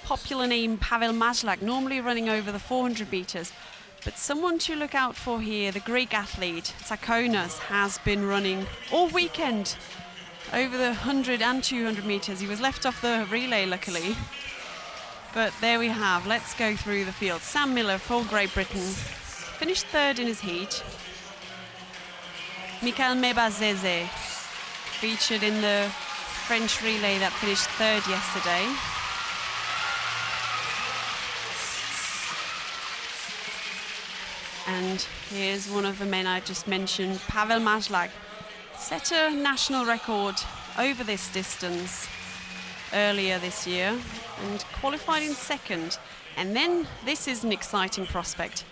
popular name Pavel Mazlak, normally running over the 400 meters. But someone to look out for here, the Greek athlete, Tsakonas, has been running all weekend over the 100 and 200 meters. He was left off the relay, luckily. But there we have, let's go through the field. Sam Miller for Great Britain, finished third in his heat. Michael Mebazeze, featured in the French relay that finished third yesterday. And here's one of the men I just mentioned, Pavel Mazlak, set a national record over this distance earlier this year and qualified in second. And then this is an exciting prospect.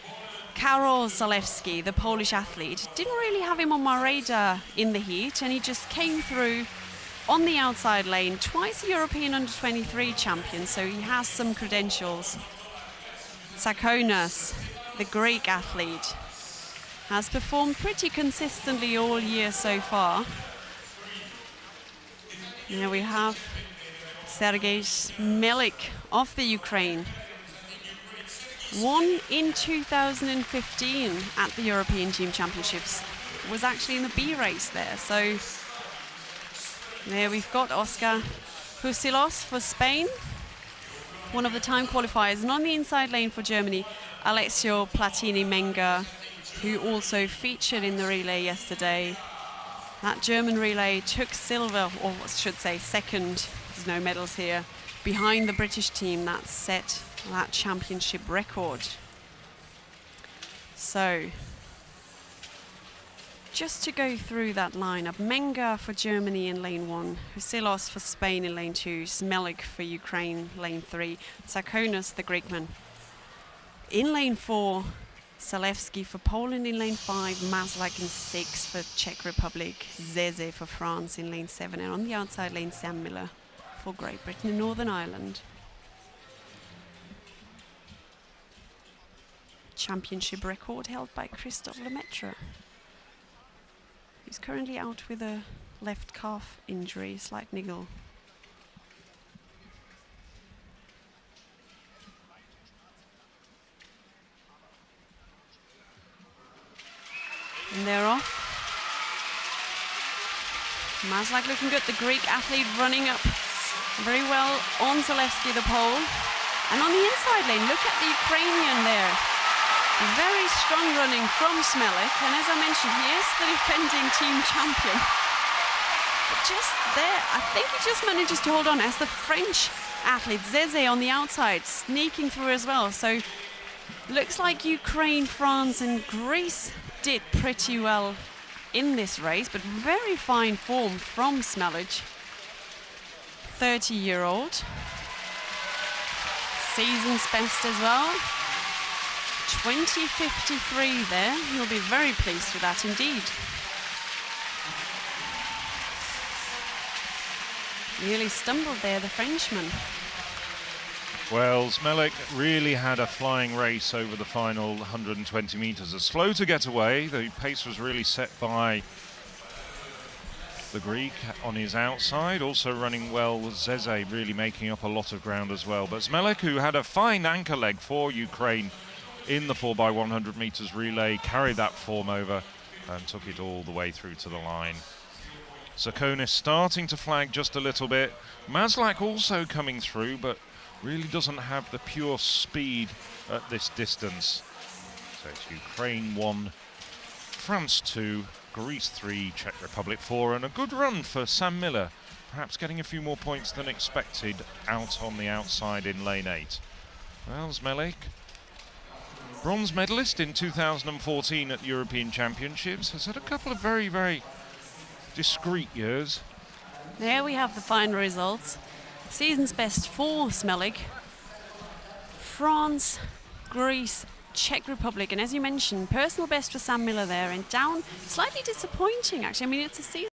Karol Zalewski, the Polish athlete, didn't really have him on my radar in the heat, and he just came through on the outside lane, twice a European under-23 champion, so he has some credentials. Tsakonas, the Greek athlete, has performed pretty consistently all year so far. Here we have Sergei Smelik of the Ukraine. Won in 2015 at the European Team Championships. Was actually in the B race there. So there we've got Oscar Husilos for Spain, one of the time qualifiers. And on the inside lane for Germany, Alessio Platini-Menga, who also featured in the relay yesterday. That German relay took silver, or I should say second, there's no medals here, behind the British team that set that championship record. So, just to go through that lineup, Menga for Germany in lane 1, Husilos for Spain in lane 2, Smelik for Ukraine lane 3, Tsakonas the Greekman. In lane 4, Zalewski for Poland in lane 5, Mazlak in 6 for Czech Republic, Zeze for France in lane 7, and on the outside lane, Sam Miller for Great Britain and Northern Ireland. Championship record held by Christophe Lemaitre, who's currently out with a left calf injury, slight niggle. And they're off. Mazlak looking good, the Greek athlete running up very well on Zalewski, the Pole. And on the inside lane, look at the Ukrainian there. Very strong running from Smelik, and as I mentioned, he is the defending team champion. But just there, I think he just manages to hold on as the French athlete, Zeze, on the outside, sneaking through as well. So looks like Ukraine, France and Greece did pretty well in this race, but very fine form from Smelik, 30-year-old. Season's best as well. 20:53 there. He'll be very pleased with that indeed. Nearly stumbled there, the Frenchman. Well, Smelik really had a flying race over the final 120 meters. Slow to get away. The pace was really set by the Greek on his outside. Also running well was Zeze, really making up a lot of ground as well. But Smelik, who had a fine anchor leg for Ukraine in the 4x100 meters relay, carried that form over and took it all the way through to the line. Tsakonas starting to flag just a little bit. Mazlak also coming through, but really doesn't have the pure speed at this distance. So it's Ukraine 1, France 2, Greece 3, Czech Republic 4, and a good run for Sam Miller, perhaps getting a few more points than expected out on the outside in lane 8. Well, Smelik, bronze medalist in 2014 at the European Championships, has had a couple of very, very discreet years. There we have the final results. Season's best for Smelik. France, Greece, Czech Republic, and as you mentioned, personal best for Sam Miller there, and down, slightly disappointing actually. I mean, it's a season